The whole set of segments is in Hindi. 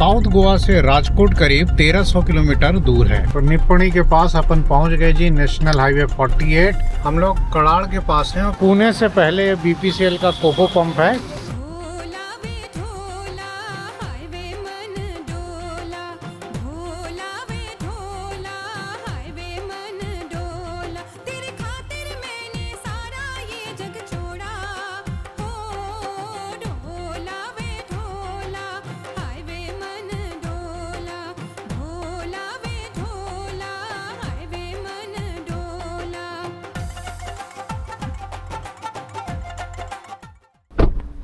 साउथ गोवा से राजकोट करीब 1300 किलोमीटर दूर है। तो निप्पणी के पास अपन पहुंच गए जी, नेशनल हाईवे 48। हम लोग कड़ाड़ के पास हैं। पुणे से पहले बीपीसीएल का कोको पंप है।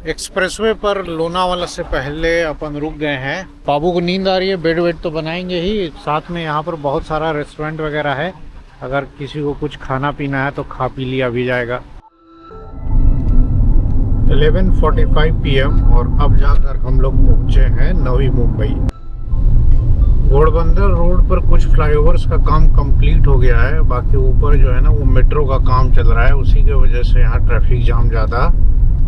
एक्सप्रेसवे पर लोनावाला से पहले अपन रुक गए हैं। बाबू को नींद आ रही है, बेड वेड तो बनाएंगे ही। साथ में यहाँ पर बहुत सारा रेस्टोरेंट वगैरह है, अगर किसी को कुछ खाना पीना है तो खा पी लिया भी जाएगा। 11:45 PM और अब जाकर हम लोग पहुँचे हैं नवी मुंबई। घोड़बंदर रोड पर कुछ फ्लाईओवर्स का काम कंप्लीट हो गया है, बाकी ऊपर जो है ना वो मेट्रो का काम चल रहा है। उसी की वजह से यहाँ ट्रैफिक जाम ज़्यादा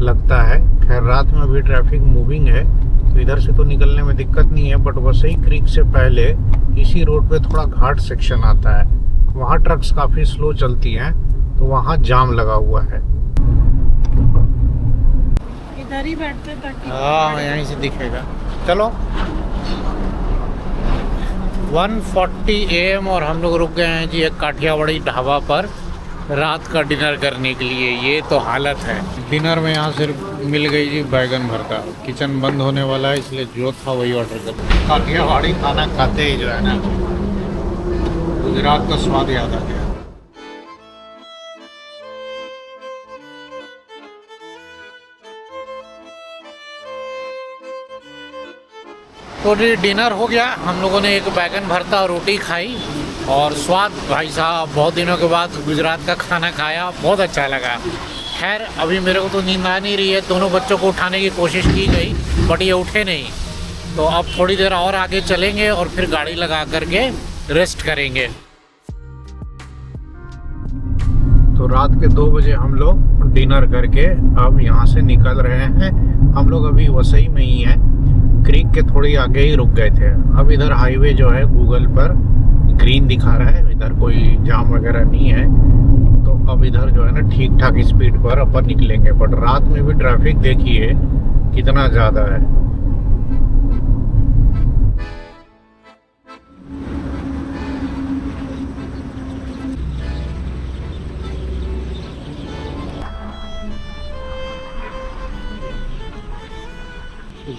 लगता है। खैर रात में भी ट्रैफिक मूविंग है तो इधर से तो निकलने में दिक्कत नहीं है, बट वसई क्रीक से पहले इसी रोड पे थोड़ा घाट सेक्शन आता है, वहाँ ट्रक्स काफ़ी स्लो चलती हैं तो वहाँ जाम लगा हुआ है। इधर ही बैठते ताकि हाँ यहीं से दिखेगा। चलो 1:40 AM और हम लोग रुक गए हैं जी एक काठियावाड़ी ढाबा पर रात का डिनर करने के लिए। ये तो हालत है। डिनर में यहाँ सिर्फ मिल गई जी बैगन भरता। किचन बंद होने वाला है इसलिए जो था वही ऑर्डर कर। काठियावाड़ी खाना खाते ही जो है ना गुजरात का स्वाद याद आ गया। तो डिनर हो गया। हम लोगों ने एक बैगन भरता और रोटी खाई और स्वाद भाई साहब बहुत दिनों के बाद गुजरात का खाना खाया, बहुत अच्छा लगा। खैर अभी मेरे को तो नींद आ नहीं रही है। दोनों बच्चों को उठाने की कोशिश की गई बट ये उठे नहीं, तो अब थोड़ी देर और आगे चलेंगे और फिर गाड़ी लगा करके रेस्ट करेंगे। तो रात के 2 बजे हम लोग डिनर करके अब यहाँ से निकल रहे हैं। हम लोग अभी वसई में ही हैं, क्रीक के थोड़ी आगे ही रुक गए थे। अब इधर हाईवे जो है गूगल पर ग्रीन दिखा रहा है, इधर कोई जाम वगैरह नहीं है, तो अब इधर जो है ना ठीक ठाक स्पीड पर अपन निकलेंगे। बट रात में भी ट्रैफिक देखिए कितना ज़्यादा है।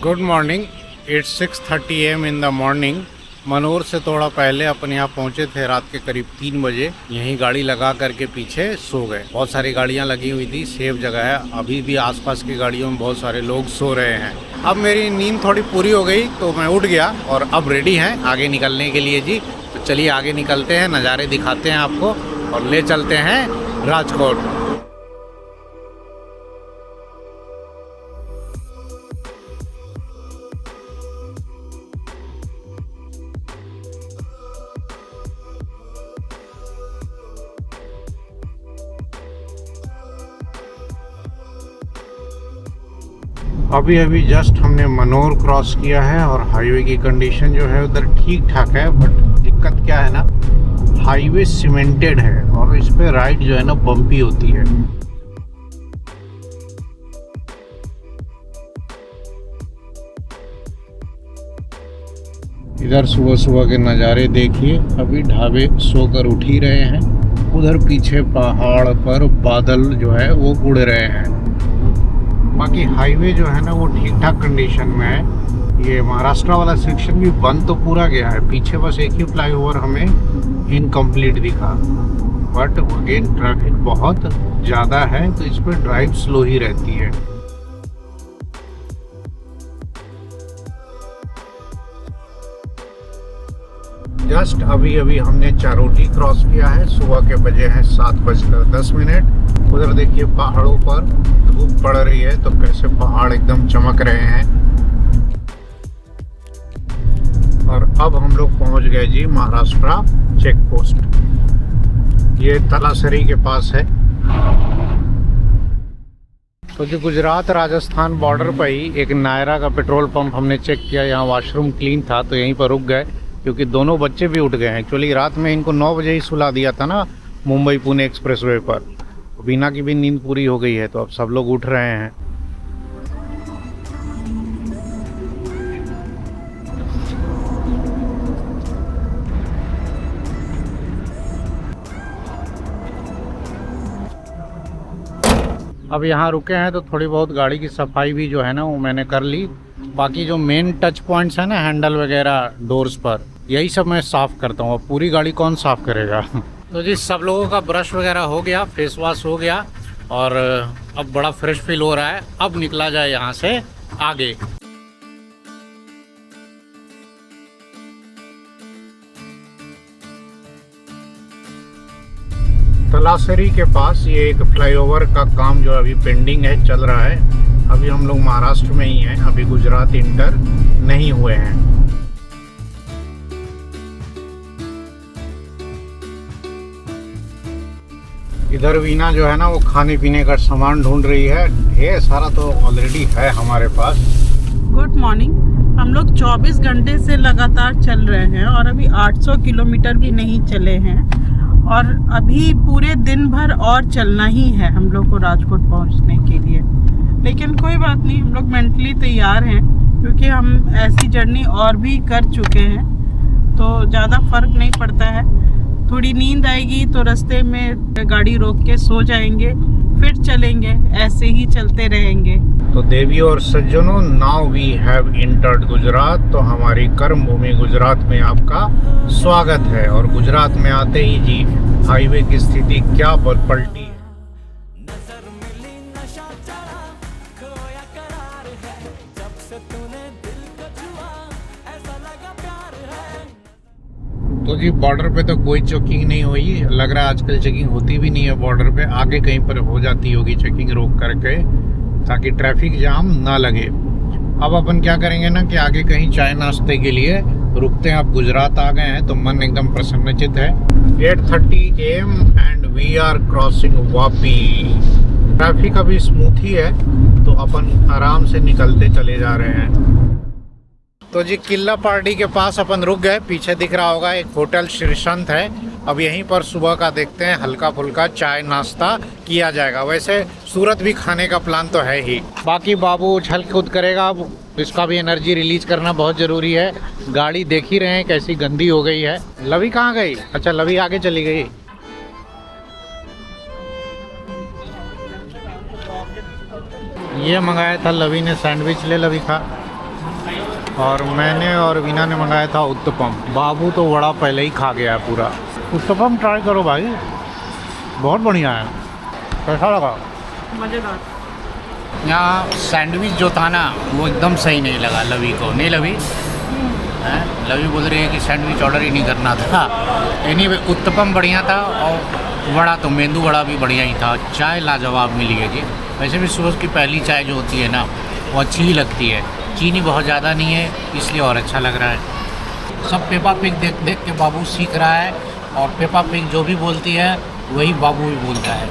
Good morning. It's 6:30 AM in the morning. Manor से थोड़ा पहले अपन यहाँ पहुँचे थे रात के करीब 3 बजे। यहीं गाड़ी लगा करके पीछे सो गए। बहुत सारी गाड़ियाँ लगी हुई थी, सेफ जगह है। अभी भी आसपास की गाड़ियों में बहुत सारे लोग सो रहे हैं। अब मेरी नींद थोड़ी पूरी हो गई तो मैं उठ गया और अब रेडी हैं आगे निकलने के लिए जी। तो चलिए आगे निकलते हैं, नज़ारे दिखाते हैं आपको और ले चलते हैं राजकोट। अभी अभी जस्ट हमने मनोर क्रॉस किया है और हाईवे की कंडीशन जो है उधर ठीक ठाक है। बट दिक्कत क्या है ना, हाईवे सीमेंटेड है और इस पे राइड जो है ना बम्पी होती है। इधर सुबह सुबह के नज़ारे देखिए। अभी ढाबे सोकर उठ ही रहे हैं। उधर पीछे पहाड़ पर बादल जो है वो उड़ रहे हैं। बाकी हाईवे जो है ना वो ठीक ठाक कंडीशन में है। ये महाराष्ट्र वाला सेक्शन भी बंद तो पूरा गया है, पीछे बस एक ही फ्लाईओवर हमें इनकम्प्लीट दिखा। बट अगेन ट्रैफिक बहुत ज़्यादा है तो इस पर ड्राइव स्लो ही रहती है। जस्ट अभी अभी हमने चारोटी क्रॉस किया है। सुबह के बजे हैं 7:10। उधर देखिए पहाड़ों पर धूप पड़ रही है तो कैसे पहाड़ एकदम चमक रहे हैं। और अब हम लोग पहुंच गए जी महाराष्ट्र चेक पोस्ट। ये तलासरी के पास है। तो जो गुजरात राजस्थान बॉर्डर पर ही एक नायरा का पेट्रोल पंप हमने चेक किया, यहाँ वॉशरूम क्लीन था तो यहीं पर रुक गए क्योंकि दोनों बच्चे भी उठ गए हैं। एक्चुअली रात में इनको 9 बजे ही सुला दिया था ना मुंबई पुणे एक्सप्रेसवे पर। बीना की भी नींद पूरी हो गई है तो अब सब लोग उठ रहे हैं। अब यहाँ रुके हैं तो थोड़ी बहुत गाड़ी की सफाई भी जो है ना वो मैंने कर ली। बाकी जो मेन टच पॉइंट्स है ना हैंडल वगैरह डोर्स पर, यही सब मैं साफ़ करता हूँ। अब पूरी गाड़ी कौन साफ़ करेगा। तो जी सब लोगों का ब्रश वगैरह हो गया, फेस वॉश हो गया और अब बड़ा फ्रेश फील हो रहा है। अब निकला जाए यहाँ से आगे। तलासरी के पास ये एक फ्लाईओवर का काम जो अभी पेंडिंग है, चल रहा है। अभी हम लोग महाराष्ट्र में ही हैं, अभी गुजरात इंटर नहीं हुए हैं। इधर वीना जो है ना वो खाने पीने का सामान ढूंढ रही है। ढेर सारा तो ऑलरेडी है हमारे पास। Good morning. हम लोग 24 घंटे से लगातार चल रहे हैं और अभी 800 किलोमीटर भी नहीं चले हैं और अभी पूरे दिन भर और चलना ही है हम लोग को राजकोट पहुंचने के लिए। लेकिन कोई बात नहीं, हम लोग मेंटली तैयार हैं क्योंकि हम ऐसी जर्नी और भी कर चुके हैं तो ज़्यादा फर्क नहीं पड़ता है। थोड़ी नींद आएगी तो रास्ते में गाड़ी रोक के सो जाएंगे, फिर चलेंगे, ऐसे ही चलते रहेंगे। तो देवी और सज्जनों, now we have entered Gujarat. तो हमारी कर्म भूमि गुजरात में आपका स्वागत है। और गुजरात में आते ही जी हाईवे की स्थिति क्या पलटी है। तो जी बॉर्डर पे तो कोई चेकिंग नहीं हुई, लग रहा है आजकल चेकिंग होती भी नहीं है बॉर्डर पे। आगे कहीं पर हो जाती होगी चेकिंग रोक करके ताकि ट्रैफिक जाम ना लगे। अब अपन क्या करेंगे ना कि आगे कहीं चाय नाश्ते के लिए रुकते हैं। अब गुजरात आ गए हैं तो मन एकदम प्रसन्नचित है। 8:30 AM and we are crossing Vapi. Traffic अभी स्मूथ ही है तो अपन आराम से निकलते चले जा रहे हैं। तो जी किला पार्टी के पास अपन रुक गए। पीछे दिख रहा होगा एक होटल श्रीसंत है। अब यहीं पर सुबह का देखते हैं हल्का फुल्का चाय नाश्ता किया जाएगा। वैसे सूरत भी खाने का प्लान तो है ही। बाकी बाबू उछल कूद करेगा, अब इसका भी एनर्जी रिलीज करना बहुत ज़रूरी है। गाड़ी देख ही रहे हैं कैसी गंदी हो गई है। लवी कहाँ गई? अच्छा लवी आगे चली गई। ये मंगाया था लवी ने सैंडविच, ले लवी खा। और मैंने और वीना ने मंगाया था उत्तपम। बाबू तो वड़ा पहले ही खा गया है पूरा। उत्तपम ट्राई करो भाई, बहुत बढ़िया है। कैसा लगा? मज़ेदार। यहाँ सैंडविच जो था ना वो एकदम सही नहीं लगा लवी को। नहीं लवी है, लवी बोल रही है कि सैंडविच ऑर्डर ही नहीं करना था। एनीवे उत्तपम बढ़िया था और वड़ा तो मेंदू वड़ा भी बढ़िया ही था। चाय लाजवाब मिली है जी। वैसे भी सुबह की पहली चाय जो होती है ना वो अच्छी ही लगती है। चीनी बहुत ज़्यादा नहीं है इसलिए और अच्छा लग रहा है। सब पेपा पिग देख देख के बाबू सीख रहा है और पेपा पिग जो भी बोलती है वही बाबू भी बोलता है।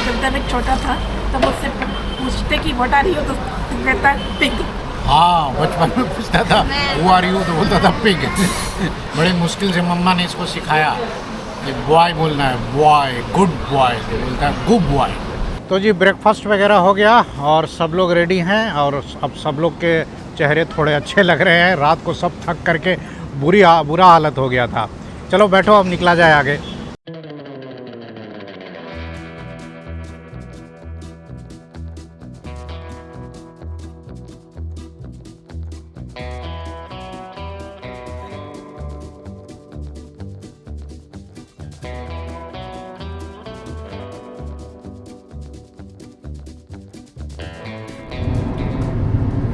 जब तक छोटा था तब उससे पूछते कि व्हाट आर यू तो कहता पिग। हाँ बचपन में पूछता था वो आ रही हो तो बोलता था पिग। बड़े मुश्किल से मम्मा ने इसको सिखाया कि बॉय बोलना है, बॉय, गुड बॉय, तो बोलता है गुड बॉय। तो जी ब्रेकफास्ट वगैरह हो गया और सब लोग रेडी हैं और अब सब लोग के चेहरे थोड़े अच्छे लग रहे हैं। रात को सब थक करके बुरा हालत हो गया था। चलो बैठो अब निकला जाए आगे।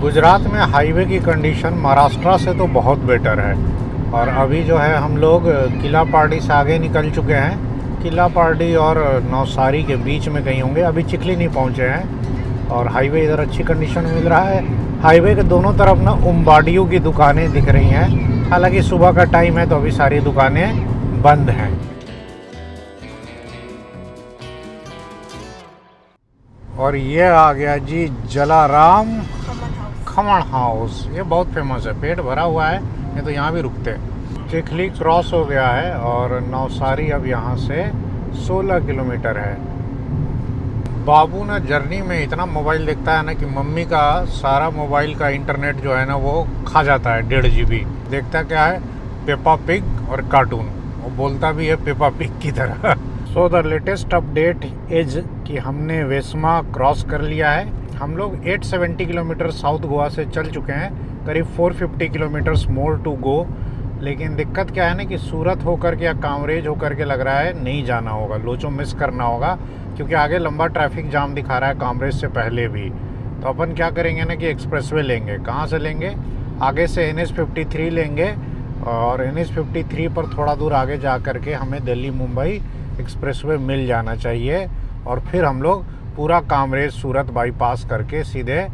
गुजरात में हाईवे की कंडीशन महाराष्ट्र से तो बहुत बेटर है। और अभी जो है हम लोग किला पार्टी से आगे निकल चुके हैं। किला पार्टी और नौसारी के बीच में कहीं होंगे। अभी चिखली नहीं पहुंचे हैं और हाईवे इधर अच्छी कंडीशन में मिल रहा है। हाईवे के दोनों तरफ ना उम्बाडियों की दुकानें दिख रही हैं। हालांकि सुबह का टाइम है तो अभी सारी दुकानें बंद हैं। और ये आ गया जी जलाराम खमण हाउस। ये बहुत फेमस है, पेट भरा हुआ है, ये तो यहाँ भी रुकते हैं। चिखली क्रॉस हो गया है और नवसारी अब यहाँ से 16 किलोमीटर है। बाबू ना जर्नी में इतना मोबाइल देखता है ना कि मम्मी का सारा मोबाइल का इंटरनेट जो है ना वो खा जाता है। 1.5 GB देखता क्या है, पेपा पिग और कार्टून। वो बोलता भी है पेपा पिग की तरह। So the latest update is कि हमने वेस्मा क्रॉस कर लिया है। हम लोग 870 किलोमीटर साउथ गोवा से चल चुके हैं, करीब 450 किलोमीटर्स मोर टू गो। लेकिन दिक्कत क्या है ना कि सूरत होकर के या कामरेज होकर के लग रहा है नहीं जाना होगा, लोचो मिस करना होगा, क्योंकि आगे लंबा ट्रैफिक जाम दिखा रहा है कामरेज से पहले भी। तो अपन क्या करेंगे ना कि एक्सप्रेसवे लेंगे। कहाँ से लेंगे? आगे से NH53 लेंगे और NH53 पर थोड़ा दूर आगे जा कर के हमें दिल्ली मुंबई एक्सप्रेसवे मिल जाना चाहिए और फिर हम लोग पूरा कामरेज सूरत बाईपास करके सीधे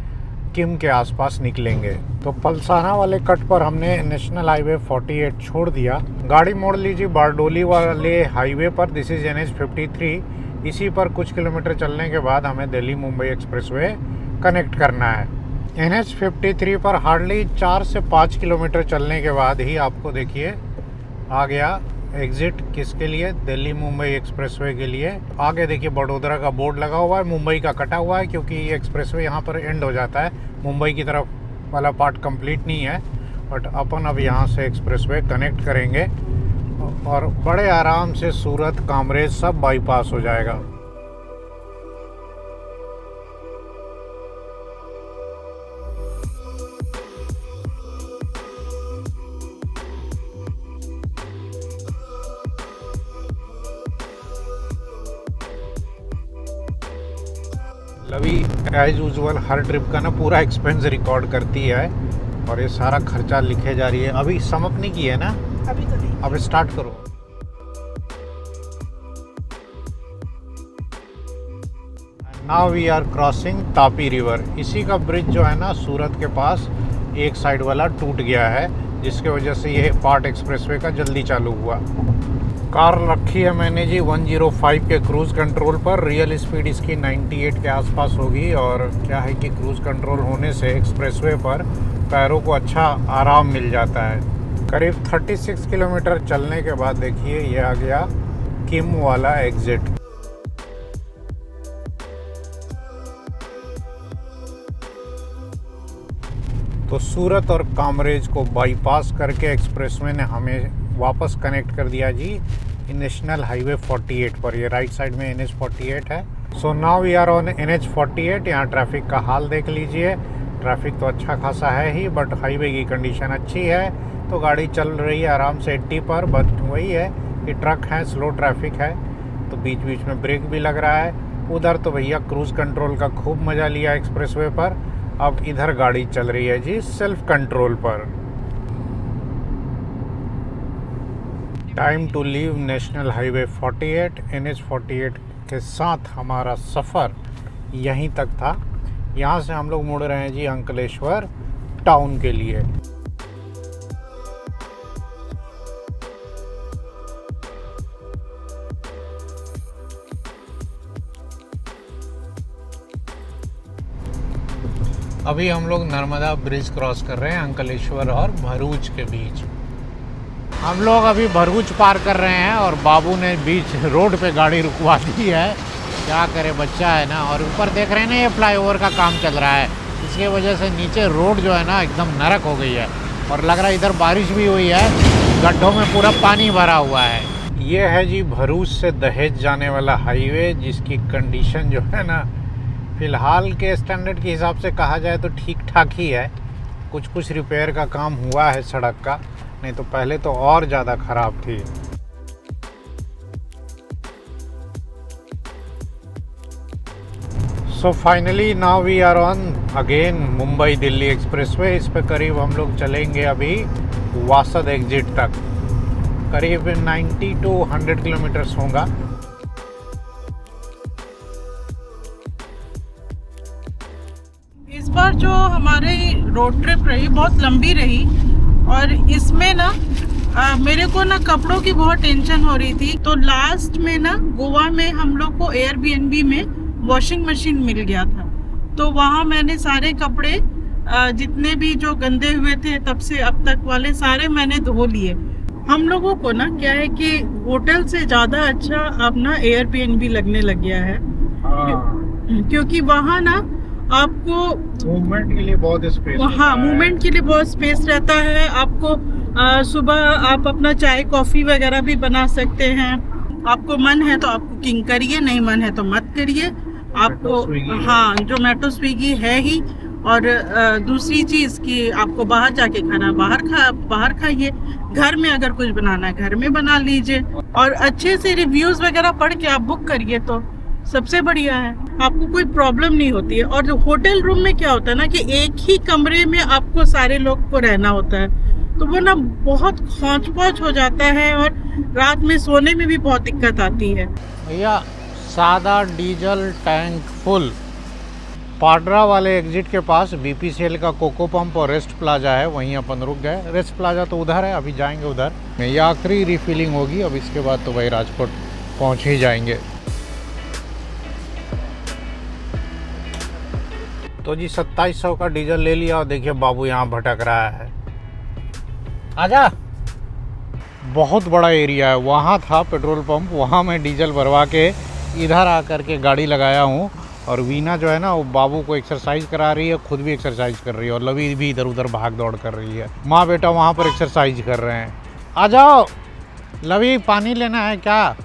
किम के आसपास निकलेंगे। तो पलसाना वाले कट पर हमने नेशनल हाईवे 48 छोड़ दिया। गाड़ी मोड़ लीजिए बारडोली वाले हाईवे पर, दिस इज NH53। इसी पर कुछ किलोमीटर चलने के बाद हमें दिल्ली मुंबई एक्सप्रेसवे कनेक्ट करना है। NH53 पर हार्डली 4 से 5 किलोमीटर चलने के बाद ही आपको देखिए आ गया एग्जिट। किसके लिए? दिल्ली मुंबई एक्सप्रेसवे के लिए। आगे देखिए बड़ोदरा का बोर्ड लगा हुआ है, मुंबई का कटा हुआ है क्योंकि ये एक्सप्रेसवे यहाँ पर एंड हो जाता है। मुंबई की तरफ वाला पार्ट कंप्लीट नहीं है, बट अपन अब यहाँ से एक्सप्रेसवे कनेक्ट करेंगे और बड़े आराम से सूरत कामरेज सब बाईपास हो जाएगा। लवी एज यूजुअल हर ट्रिप का ना पूरा एक्सपेंस रिकॉर्ड करती है और ये सारा खर्चा लिखे जा रही है। अभी सम अप नहीं किया है ना? अभी तो नहीं। अब स्टार्ट करो। Now we are crossing Tapi river. इसी का ब्रिज जो है ना सूरत के पास एक साइड वाला टूट गया है, जिसके वजह से ये पार्ट एक्सप्रेसवे का जल्दी चालू हुआ। कार रखी है मैंने जी 105 के क्रूज़ कंट्रोल पर। रियल स्पीड इसकी 98 के आसपास होगी और क्या है कि क्रूज़ कंट्रोल होने से एक्सप्रेसवे पर पैरों को अच्छा आराम मिल जाता है। करीब 36 किलोमीटर चलने के बाद देखिए ये आ गया किम वाला एग्जिट। तो सूरत और कामरेज को बाईपास करके एक्सप्रेसवे ने हमें वापस कनेक्ट कर दिया जी नेशनल हाईवे 48 पर। ये राइट साइड में NH48 है। So now we are on NH48। यहाँ ट्रैफिक का हाल देख लीजिए। ट्रैफिक तो अच्छा खासा है ही, बट हाईवे की कंडीशन अच्छी है तो गाड़ी चल रही है आराम से 80 पर। बट वही है कि ट्रक है, स्लो ट्रैफिक है, तो बीच बीच में ब्रेक भी लग रहा है। उधर तो भैया क्रूज़ कंट्रोल का खूब मज़ा लिया एक्सप्रेसवे पर। अब इधर गाड़ी चल रही है जी सेल्फ कंट्रोल पर। Time to leave national highway 48। NH48 के साथ हमारा सफ़र यहीं तक था। यहाँ से हम लोग मुड़ रहे हैं जी अंकलेश्वर टाउन के लिए। अभी हम लोग नर्मदा ब्रिज क्रॉस कर रहे हैं अंकलेश्वर और भरूच के बीच। हम लोग अभी भरूच पार कर रहे हैं और बाबू ने बीच रोड पे गाड़ी रुकवा दी है। क्या करे, बच्चा है ना। और ऊपर देख रहे हैं ना ये फ्लाईओवर का काम चल रहा है, इसके वजह से नीचे रोड जो है ना एकदम नरक हो गई है और लग रहा है इधर बारिश भी हुई है, गड्ढों में पूरा पानी भरा हुआ है। ये है जी भरूच से दहेज जाने वाला हाईवे, जिसकी कंडीशन जो है ना फ़िलहाल के स्टैंडर्ड के हिसाब से कहा जाए तो ठीक ठाक ही है। कुछ रिपेयर का काम हुआ है सड़क का, नहीं तो पहले तो और ज़्यादा ख़राब थी। So finally now we are on again Mumbai Delhi expressway. इस पे करीब हम लोग चलेंगे अभी वासद एग्जिट तक। करीब 90 to 100 किलोमीटर्स होगा। इस बार जो हमारे रोड ट्रिप रही बहुत लंबी रही और इसमें ना मेरे को ना कपड़ों की बहुत टेंशन हो रही थी। तो लास्ट में ना गोवा में हम लोग को एयरबीएनबी में वॉशिंग मशीन मिल गया था। तो वहाँ मैंने सारे कपड़े जितने भी जो गंदे हुए थे तब से अब तक वाले सारे मैंने धो लिए। हम लोगों को ना क्या है कि होटल से ज़्यादा अच्छा अब ना एयरबीएनबी लगने लग गया है, क्योंकि वहाँ ना आपको मूवमेंट के लिए बहुत स्पेस, हाँ मूवमेंट के लिए बहुत स्पेस रहता है। आपको सुबह आप अपना चाय कॉफ़ी वगैरह भी बना सकते हैं। आपको मन है तो आप कुकिंग करिए, नहीं मन है तो मत करिए। आपको हाँ जोमेटो स्विगी है ही। और दूसरी चीज़ कि आपको बाहर जाके खाना बाहर खाइए। घर में अगर कुछ बनाना है घर में बना लीजिए, और अच्छे से रिव्यूज़ वगैरह पढ़ के आप बुक करिए तो सबसे बढ़िया है, आपको कोई प्रॉब्लम नहीं होती है। और होटल रूम में क्या होता है ना कि एक ही कमरे में आपको सारे लोग को रहना होता है, तो वो ना बहुत खौंच पौच हो जाता है और रात में सोने में भी बहुत दिक्कत आती है। भैया सादा डीजल टैंक फुल। पाड्रा वाले एग्जिट के पास बीपीसीएल का कोको पंप और रेस्ट प्लाजा है, वहीं अपन रुक गए। रेस्ट प्लाजा तो उधर है, अभी जाएंगे उधर। ये आखिरी रिफिलिंग होगी, अब इसके बाद तो भाई राजकोट पहुंच ही जाएंगे। तो जी 2700 का डीजल ले लिया और देखिए बाबू यहाँ भटक रहा है। आजा। बहुत बड़ा एरिया है, वहाँ था पेट्रोल पंप, वहाँ मैं डीजल भरवा के इधर आकर के गाड़ी लगाया हूँ। और वीना जो है ना वो बाबू को एक्सरसाइज करा रही है, खुद भी एक्सरसाइज कर रही है, और लवी भी इधर उधर भाग दौड़ कर रही है। माँ बेटा वहाँ पर एक्सरसाइज कर रहे हैं। आ जाओ लवी, पानी लेना है क्या?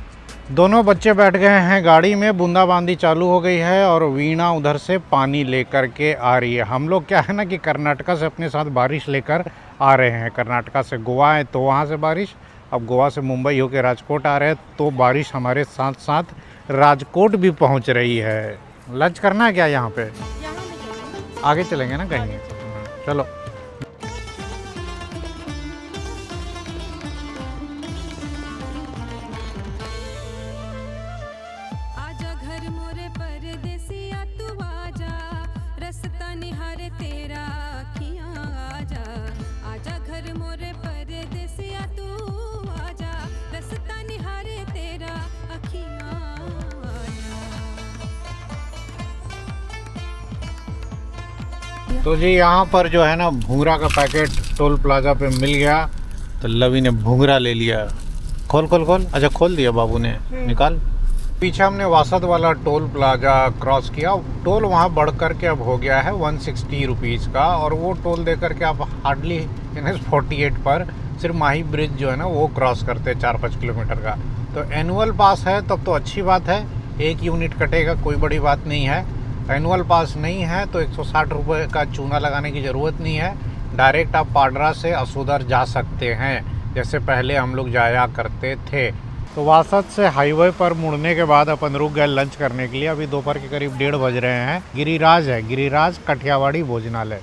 दोनों बच्चे बैठ गए हैं गाड़ी में, बूंदाबांदी चालू हो गई है और वीणा उधर से पानी लेकर के आ रही है। हम लोग क्या है ना कि कर्नाटका से अपने साथ बारिश लेकर आ रहे हैं। कर्नाटका से गोवा है तो वहाँ से बारिश, अब गोवा से मुंबई होकर राजकोट आ रहे हैं तो बारिश हमारे साथ साथ राजकोट भी पहुँच रही है। लंच करना है क्या यहाँ पे? आगे चलेंगे ना कहीं। चलो आजा घर मोरे परदेसिया तू आजा, रस्ता निहारे तेरा अखियां आजा। आजा घर मोरे परदेसिया तू आजा, रस्ता निहारे तेरा अखियां आजा। तो जी यहाँ पर जो है ना भूंगरा का पैकेट टोल प्लाजा पे मिल गया, तो लवी ने भूंगरा ले लिया। खोल खोल खोल। अच्छा खोल दिया बाबू ने, निकाल। पीछे हमने वासद वाला टोल प्लाजा क्रॉस किया। टोल वहाँ बढ़ कर के अब हो गया है 160 रुपीज़ का, और वो टोल दे करके आप हार्डली NH48 पर सिर्फ माही ब्रिज जो है ना वो क्रॉस करते हैं 4-5 किलोमीटर का। तो एनुअल पास है तब तो अच्छी बात है, 1 यूनिट कटेगा, कोई बड़ी बात नहीं है। एनुअल पास नहीं है तो 160 रुपये का चूना लगाने की ज़रूरत नहीं है। डायरेक्ट आप पाड्रा से असोदर जा सकते हैं, जैसे पहले हम लोग जाया करते थे। तो वासद से हाईवे पर मुड़ने के बाद अपन रुक गए लंच करने के लिए। अभी दोपहर के करीब 1:30 बज रहे हैं। गिरिराज है, गिरिराज काठियावाड़ी भोजनालय।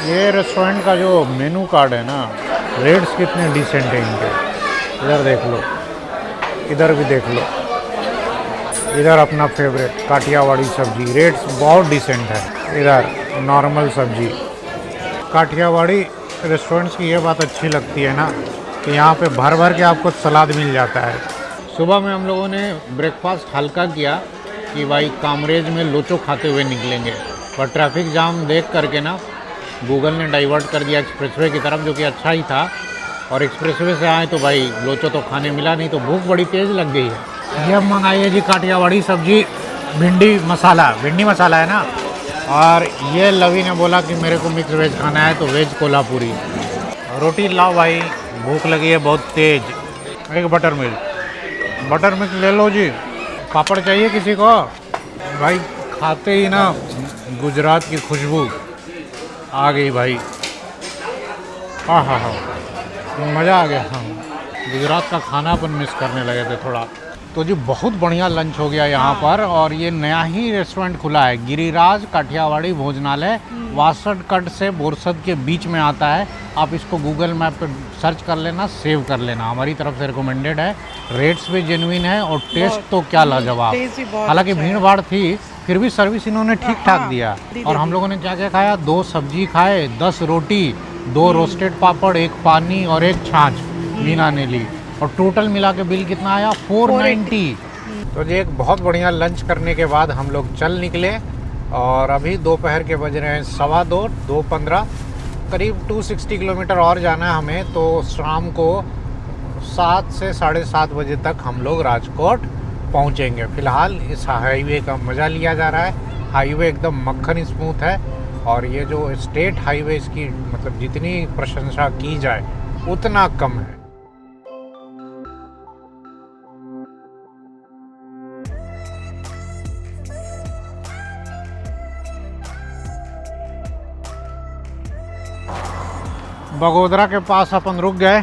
ये रेस्टोरेंट का जो मेनू कार्ड है ना, रेट्स कितने डिसेंट हैं इनके। इधर देख लो, इधर भी देख लो, इधर अपना फेवरेट काठियावाड़ी सब्जी, रेट्स बहुत डिसेंट है। इधर नॉर्मल सब्जी। काठियावाड़ी रेस्टोरेंट्स की ये बात अच्छी लगती है ना कि यहाँ पे भर भर के आपको सलाद मिल जाता है। सुबह में हम लोगों ने ब्रेकफास्ट हल्का किया कि भाई कामरेज में लोचो खाते हुए निकलेंगे, पर ट्रैफिक जाम देख करके ना गूगल ने डाइवर्ट कर दिया एक्सप्रेसवे की तरफ, जो कि अच्छा ही था। और एक्सप्रेसवे से आए तो भाई लोचो तो खाने मिला नहीं, तो भूख बड़ी तेज़ लग गई है। ये मंगाई है जी काठियावाड़ी सब्जी, भिंडी मसाला है ना। और ये लवी ने बोला कि मेरे को मिक्स वेज खाना है, तो वेज कोल्हापुरी। रोटी लाओ भाई, भूख लगी है बहुत तेज। एक बटर मिल्क ले लो जी। पापड़ चाहिए किसी को? भाई खाते ही ना गुजरात की खुशबू आ गई भाई। हाँ, मज़ा आ गया। हाँ, गुजरात का खाना अपन मिस करने लगे थे थोड़ा। तो जी बहुत बढ़िया लंच हो गया यहाँ पर, और ये नया ही रेस्टोरेंट खुला है, गिरिराज काठियावाड़ी भोजनालय। वासद कट से बोरसद के बीच में आता है। आप इसको गूगल मैप पे सर्च कर लेना, सेव कर लेना, हमारी तरफ से रिकमेंडेड है। रेट्स भी जेन्युइन है और टेस्ट तो क्या लाजवाब। हालांकि भीड़ भाड़ थी, फिर भी सर्विस इन्होंने ठीक ठाक दिया। और हम लोगों ने क्या क्या खाया, 2 सब्जी खाए, 10 रोटी, 2 रोस्टेड पापड़, 1 पानी और 1 छाछ मीना ने ली। और टोटल मिला के बिल कितना आया? 490। तो जी एक बहुत बढ़िया लंच करने के बाद हम लोग चल निकले और अभी दोपहर के बज रहे हैं 2:15, 2:15, करीब 260 किलोमीटर और जाना है हमें। तो शाम को 7 से 7:30 बजे तक हम लोग राजकोट पहुंचेंगे। फ़िलहाल इस हाईवे का मज़ा लिया जा रहा है। हाईवे एकदम मक्खन स्मूथ है और ये जो स्टेट हाईवे इसकी मतलब जितनी प्रशंसा की जाए उतना कम है। बगोदरा के पास अपन रुक गए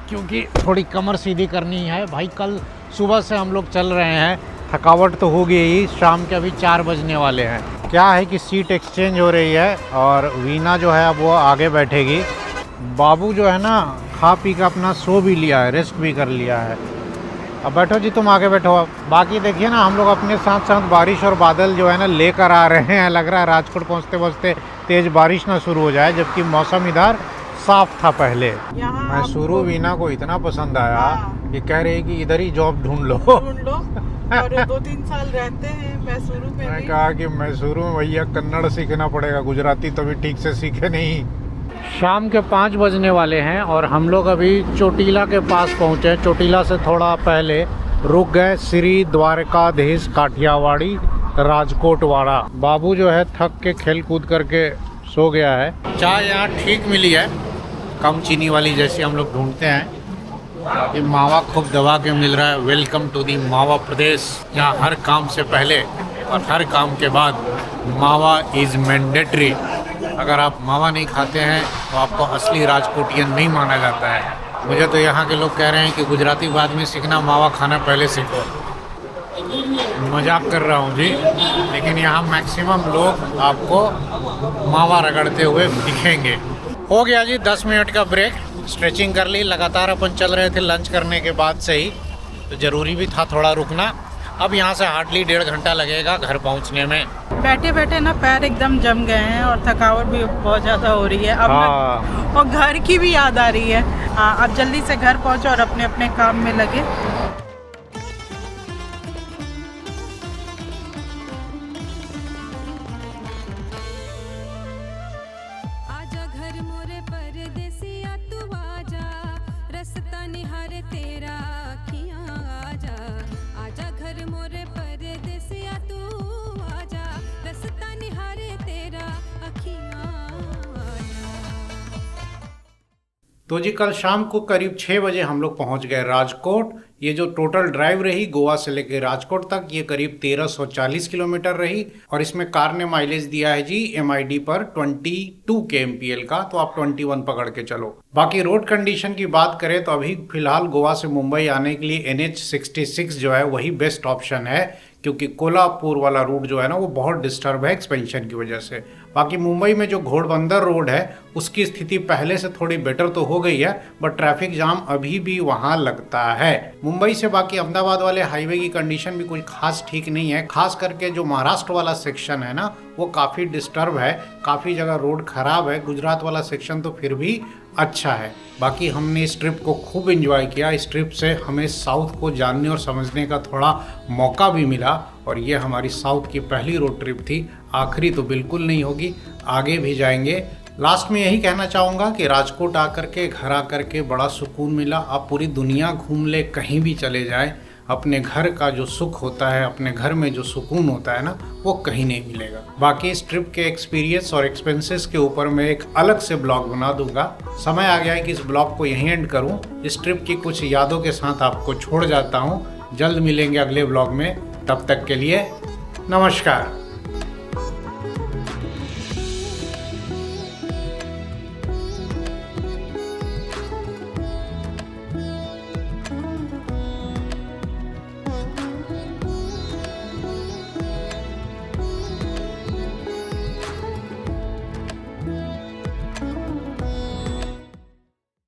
क्योंकि थोड़ी कमर सीधी करनी है भाई। कल सुबह से हम लोग चल रहे हैं, थकावट तो हो गई ही। शाम के अभी 4 बजने वाले हैं। क्या है कि सीट एक्सचेंज हो रही है और वीना जो है अब वो आगे बैठेगी। बाबू जो है ना खा पी के अपना सो भी लिया है, रेस्ट भी कर लिया है। अब बैठो जी, तुम आगे बैठो। अब बाकी देखिए ना, हम लोग अपने साथ साथ बारिश और बादल जो है ना लेकर आ रहे हैं। लग रहा है राजकोट पहुँचते पहुँचते तेज़ बारिश ना शुरू हो जाए, जबकि मौसम इधर साफ था पहले। मैसूरू वीना को इतना पसंद आया कि कह रही कि इधर ही जॉब ढूंढ लो और 2-3 साल रहते हैं मैसूरू में। मैं कहा कि मैसूरू में भैया कन्नड़ सीखना पड़ेगा, गुजराती तो भी ठीक से सीखे नहीं। शाम के 5 बजने वाले हैं और हम लोग अभी चोटीला के पास पहुँचे। चोटीला से थोड़ा पहले रुक गए श्री द्वारकाधीश काठियावाड़ी राजकोट वाड़ा। बाबू जो है थक के खेल कूद करके सो गया है। चाय यहाँ ठीक मिली है, कम चीनी वाली जैसी हम लोग ढूंढते हैं। ये मावा खूब दबा के मिल रहा है। वेलकम टू दी मावा प्रदेश, यहाँ हर काम से पहले और हर काम के बाद मावा इज़ मैंडेटरी। अगर आप मावा नहीं खाते हैं तो आपको असली राजकोटियन नहीं माना जाता है। मुझे तो यहाँ के लोग कह रहे हैं कि गुजराती बाद में सीखना, मावा खाना पहले सीखो। मजाक कर रहा हूँ जी, लेकिन यहाँ मैक्सिमम लोग आपको मावा रगड़ते हुए दिखेंगे। हो गया जी 10 मिनट का ब्रेक, स्ट्रेचिंग कर ली। लगातार अपन चल रहे थे लंच करने के बाद से ही, तो ज़रूरी भी था थोड़ा रुकना। अब यहाँ से हार्डली 1.5 घंटा लगेगा घर पहुँचने में। बैठे बैठे ना पैर एकदम जम गए हैं और थकावट भी बहुत ज़्यादा हो रही है अब। और घर की भी याद आ रही है। अब जल्दी से घर पहुँचो और अपने अपने काम में लगे। आजा घर मोरे परदेसिया तू आजा, रस्ता निहारे तेरा अखियाँ आजा। आजा घर मोरे परदेसिया तू आजा, रस्ता निहारे तेरा अखियाँ आजा। तो जी कल शाम को करीब 6 बजे हम लोग पहुंच गए राजकोट। ये जो टोटल ड्राइव रही गोवा से लेकर राजकोट तक, ये करीब 1340 किलोमीटर रही और इसमें कार ने माइलेज दिया है जी MID पर 22 kmpl का। तो आप 21 पकड़ के चलो। बाकी रोड कंडीशन की बात करें तो अभी फिलहाल गोवा से मुंबई आने के लिए NH66 जो है वही बेस्ट ऑप्शन है, क्योंकि कोल्हापुर वाला रूट जो है ना वो बहुत डिस्टर्ब है एक्सपेंशन की वजह से। बाकी मुंबई में जो घोड़बंदर रोड है उसकी स्थिति पहले से थोड़ी बेटर तो हो गई है, बट ट्रैफिक जाम अभी भी वहां लगता है। मुंबई से बाकी अहमदाबाद वाले हाईवे की कंडीशन भी कुछ खास ठीक नहीं है। खास करके जो महाराष्ट्र वाला सेक्शन है ना वो काफ़ी डिस्टर्ब है, काफ़ी जगह रोड खराब है। गुजरात वाला सेक्शन तो फिर भी अच्छा है। बाकी हमने इस ट्रिप को खूब एंजॉय किया। इस ट्रिप से हमें साउथ को जानने और समझने का थोड़ा मौका भी मिला और ये हमारी साउथ की पहली रोड ट्रिप थी। आखिरी तो बिल्कुल नहीं होगी, आगे भी जाएंगे। लास्ट में यही कहना चाहूँगा कि राजकोट आकर के घर आकर के बड़ा सुकून मिला। आप पूरी दुनिया घूम ले, कहीं भी चले जाएं, अपने घर का जो सुख होता है, अपने घर में जो सुकून होता है ना, वो कहीं नहीं मिलेगा। बाकी इस ट्रिप के एक्सपीरियंस और एक्सपेंसेस के ऊपर मैं एक अलग से ब्लॉग बना दूंगा। समय आ गया है कि इस ब्लॉग को यहीं एंड करूं। इस ट्रिप की कुछ यादों के साथ आपको छोड़ जाता हूं। जल्द मिलेंगे अगले ब्लॉग में, तब तक के लिए नमस्कार।